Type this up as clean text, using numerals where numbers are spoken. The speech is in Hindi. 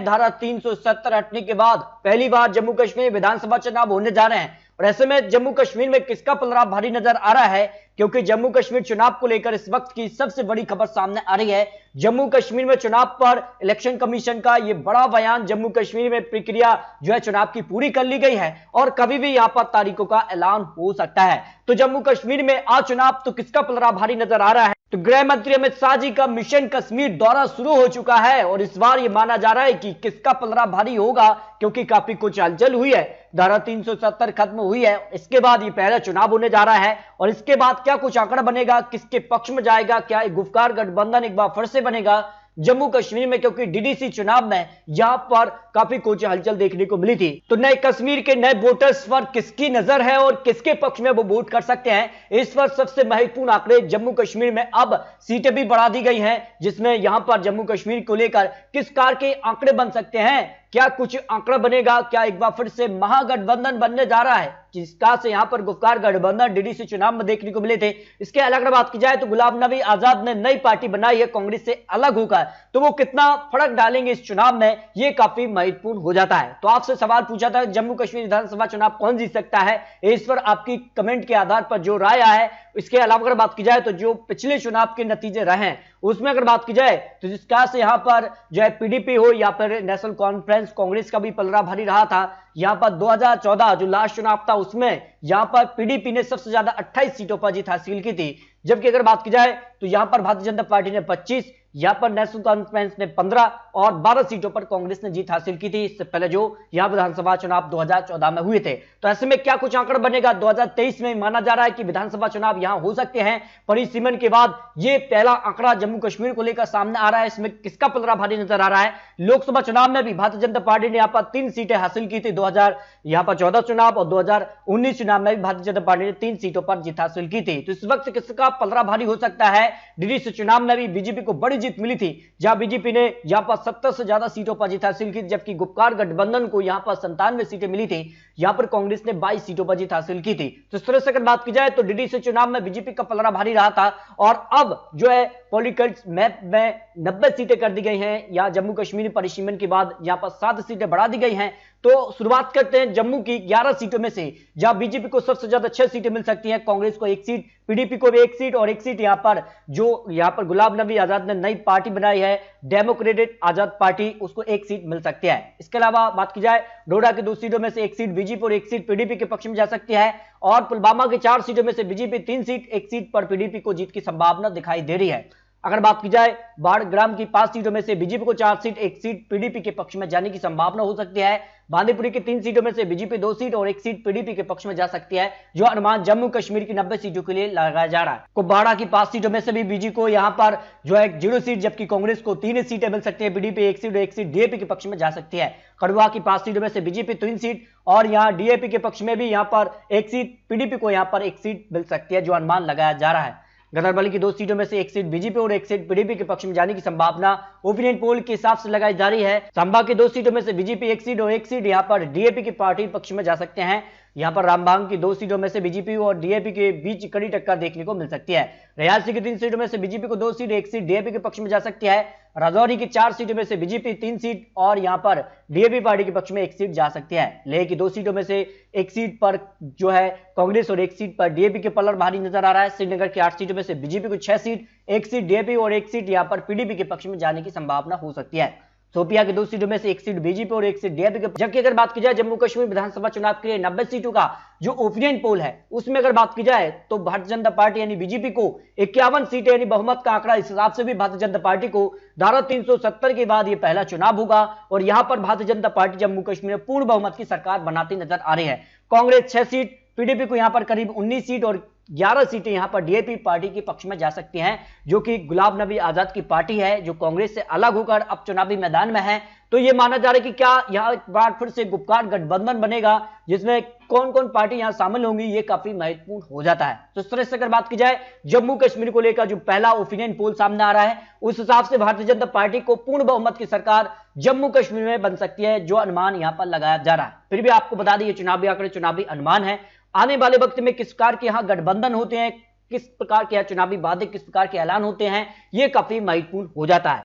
धारा 370 हटने के बाद पहली बार जम्मू कश्मीर विधानसभा चुनाव होने जा रहे हैं और ऐसे में जम्मू कश्मीर में किसका पलड़ा भारी नजर आ रहा है, क्योंकि जम्मू कश्मीर चुनाव को लेकर इस वक्त की सबसे बड़ी खबर सामने आ रही है। जम्मू कश्मीर में चुनाव पर इलेक्शन कमीशन का यह बड़ा बयान, जम्मू कश्मीर में प्रक्रिया जो है चुनाव की पूरी कर ली गई है और कभी भी यहां पर तारीखों का ऐलान हो सकता है। तो जम्मू कश्मीर में आज चुनाव, तो किसका पलड़ा भारी नजर आ रहा है? तो गृह मंत्री अमित शाह जी का मिशन कश्मीर दौरा शुरू हो चुका है और इस बार यह माना जा रहा है कि किसका पलड़ा भारी होगा, क्योंकि काफी कुछ हलचल हुई है। धारा 370 खत्म हुई है, इसके बाद ये पहला चुनाव होने जा रहा है और इसके बाद क्या कुछ आंकड़ा बनेगा, किसके पक्ष में जाएगा, क्या एक गुफकार गठबंधन एक बार फिर से बनेगा जम्मू कश्मीर में, क्योंकि डीडीसी चुनाव में यहां पर काफी कुछ हलचल देखने को मिली थी। तो नए कश्मीर के नए वोटर्स पर किसकी नजर है और किसके पक्ष में वो वोट कर सकते हैं, इस पर सबसे महत्वपूर्ण आंकड़े जम्मू कश्मीर में अब सीटें भी बढ़ा दी गई हैं, जिसमें यहां पर जम्मू कश्मीर को लेकर किस कार के आंकड़े बन सकते हैं, क्या कुछ आंकड़ा बनेगा, क्या एक बार फिर से महागठबंधन बनने जा रहा है, जिसका से यहां पर गुफकार गठबंधन डीडीसी चुनाव में देखने को मिले थे। इसके अलग अगर बात की जाए तो गुलाम नबी आजाद ने नई पार्टी बनाई है कांग्रेस से अलग होकर, तो वो कितना फर्क डालेंगे इस चुनाव में, ये काफी महत्वपूर्ण हो जाता है। तो आपसे सवाल पूछा था जम्मू कश्मीर विधानसभा चुनाव कौन जीत सकता है, इस पर आपकी कमेंट के आधार पर जो राय है। इसके अलावा अगर बात की जाए तो जो पिछले चुनाव के नतीजे रहे हैं उसमें अगर बात की जाए तो जिसका से यहां पर जो है पीडीपी हो या फिर नेशनल कॉन्फ्रेंस कांग्रेस का भी पलड़ा भारी रहा था। यहां पर 2014 जो लास्ट चुनाव था उसमें यहां पर पीडीपी ने सबसे ज्यादा 28 सीटों पर जीत हासिल की थी, जबकि अगर बात की जाए तो यहां पर भारतीय जनता पार्टी ने 25, यहां पर नेशनल कॉन्फ्रेंस ने 15 और 12 सीटों पर कांग्रेस ने जीत हासिल की थी, इससे पहले जो यहां विधानसभा चुनाव 2014 में हुए थे। तो ऐसे में क्या कुछ आंकड़ा बनेगा 2023 में, माना जा रहा है कि विधानसभा चुनाव यहां हो सकते हैं। परिसीमन के बाद ये पहला आंकड़ा जम्मू कश्मीर को लेकर सामने आ रहा है, इसमें किसका पलड़ा भारी नजर आ रहा है। लोकसभा चुनाव में भी भारतीय जनता पार्टी ने यहां पर 3 सीटें हासिल की थी, 2014 चुनाव और 2019 चुनाव में भी भारतीय जनता पार्टी ने 3 सीटों पर जीत हासिल की थी। तो इस वक्त किसका पलड़ा भारी हो सकता है। डीडीसी चुनाव में भी बीजेपी को बड़ी जीत मिली थी, जहां बीजेपी ने यहां पर 70 से ज्यादा सीटों पर जीत हासिल की, जबकि गुपकार गठबंधन को यहां पर 97 सीटें मिली थी, यहां पर कांग्रेस ने 22 सीटों पर जीत हासिल की थी। तो इस तरह से अगर बात की जाए तो डीडीसी चुनाव में बीजेपी का पलड़ा भारी रहा था और अब जो है पॉलिटिकल मैप में 90 सीटें कर दी गई हैं। यहां जम्मू कश्मीर परिसीमन के बाद यहां पर 7 सीटें बढ़ा दी गई हैं। तो शुरुआत करते हैं जम्मू की 11 सीटों में से, जहां बीजेपी को सबसे ज्यादा 6 सीटें मिल सकती हैं, कांग्रेस को 1 सीट, पीडीपी को भी 1 सीट और 1 सीट यहां पर गुलाम नबी आजाद ने नई पार्टी बनाई है डेमोक्रेटिक आजाद पार्टी, उसको 1 सीट मिल सकती है। इसके अलावा बात की जाए डोडा की 2 सीटों में से 1 सीट बीजेपी और 1 सीट पीडीपी के पक्ष में जा सकती है और पुलवामा की 4 सीटों में से बीजेपी 3 सीट, 1 सीट पर पीडीपी को जीत की संभावना दिखाई दे रही है। अगर बात की जाए बाड़ग्राम की 5 सीटों में से बीजेपी को 4 सीट, 1 सीट पीडीपी के पक्ष में जाने की संभावना हो सकती है। बांदीपुरी की 3 सीटों में से बीजेपी 2 सीट और 1 सीट पीडीपी के पक्ष में जा सकती है, जो अनुमान जम्मू कश्मीर की 90 सीटों के लिए लगाया जा रहा है। कुपवाड़ा की 5 सीटों में से भी बीजेपी को यहां पर जो है 0 सीट, जबकि कांग्रेस को 3 सीटें मिल सकती है, पीडीपी 1 सीट और 1 सीट डीएपी के पक्ष में जा सकती है। कड़वा की 5 सीटों में से बीजेपी 3 सीट और यहां डीएपी के पक्ष में भी यहां पर 1 सीट, पीडीपी को यहां पर 1 सीट मिल सकती है, जो अनुमान लगाया जा रहा है। गदरबली की 2 सीटों में से 1 सीट बीजेपी और 1 सीट पीडीपी के पक्ष में जाने की संभावना ओपिनियन पोल के हिसाब से लगाई जा रही है। सांबा की 2 सीटों में से बीजेपी 1 सीट और 1 सीट यहां पर डीएपी की पार्टी पक्ष में जा सकते हैं। यहां पर रामबाग की 2 सीटों में से बीजेपी और डीएपी के बीच कड़ी टक्कर देखने को मिल सकती है। रियासी की 3 सीटों में से बीजेपी को 2 सीट, 1 सीट डीएपी के पक्ष में जा सकती है। राजौरी की 4 सीटों में से बीजेपी 3 सीट और यहां पर डीएपी पार्टी के पक्ष में 1 सीट जा सकती है। लेह की 2 सीटों में से 1 सीट पर जो है कांग्रेस और 1 सीट पर डीएपी के पलड़ा भारी नजर आ रहा है। श्रीनगर की 8 सीटों में से बीजेपी को 6 सीट, 1 सीट डीएपी और 1 सीट यहां पर पीडीपी के पक्ष में जाने की संभावना हो सकती है। शोपिया की 2 सीटों में से 1 सीट बीजेपी और 1 सीट डीएपी के, जबकि अगर बात की जाए जम्मू कश्मीर विधानसभा चुनाव के लिए 90 सीटों का जो ओपिनियन पोल है उसमें अगर बात की जाए तो भारतीय जनता पार्टी यानी बीजेपी को 51 सीटें यानी बहुमत का आंकड़ा, इस हिसाब से भी भारतीय जनता पार्टी को धारा 370 के बाद यह पहला चुनाव होगा और यहां पर भारतीय जनता पार्टी जम्मू कश्मीर में पूर्ण बहुमत की सरकार बनाती नजर आ रही है। कांग्रेस 6 सीट, पीडीपी को यहां पर करीब 19 सीट और 11 सीटें यहां पर डीएपी पार्टी के पक्ष में जा सकती हैं, जो कि गुलाम नबी आजाद की पार्टी है, जो कांग्रेस से अलग होकर अब चुनावी मैदान में है। तो यह माना जा रहा है कि क्या यहां एक बार फिर से गुपकार गठबंधन बनेगा, जिसमें कौन कौन पार्टी यहां शामिल होंगी, ये काफी महत्वपूर्ण हो जाता है। तो इस तरह से अगर बात की जाए जम्मू कश्मीर को लेकर जो पहला ओपिनियन पोल सामने आ रहा है, उस हिसाब से भारतीय जनता पार्टी को पूर्ण बहुमत की सरकार जम्मू कश्मीर में बन सकती है, जो अनुमान यहां पर लगाया जा रहा है। फिर भी आपको बता दें, चुनावी आंकड़े, चुनावी अनुमान है। आने वाले वक्त में किस प्रकार के यहां गठबंधन होते हैं, किस प्रकार के चुनावी वादे, किस प्रकार के ऐलान होते हैं, यह काफी महत्वपूर्ण हो जाता है।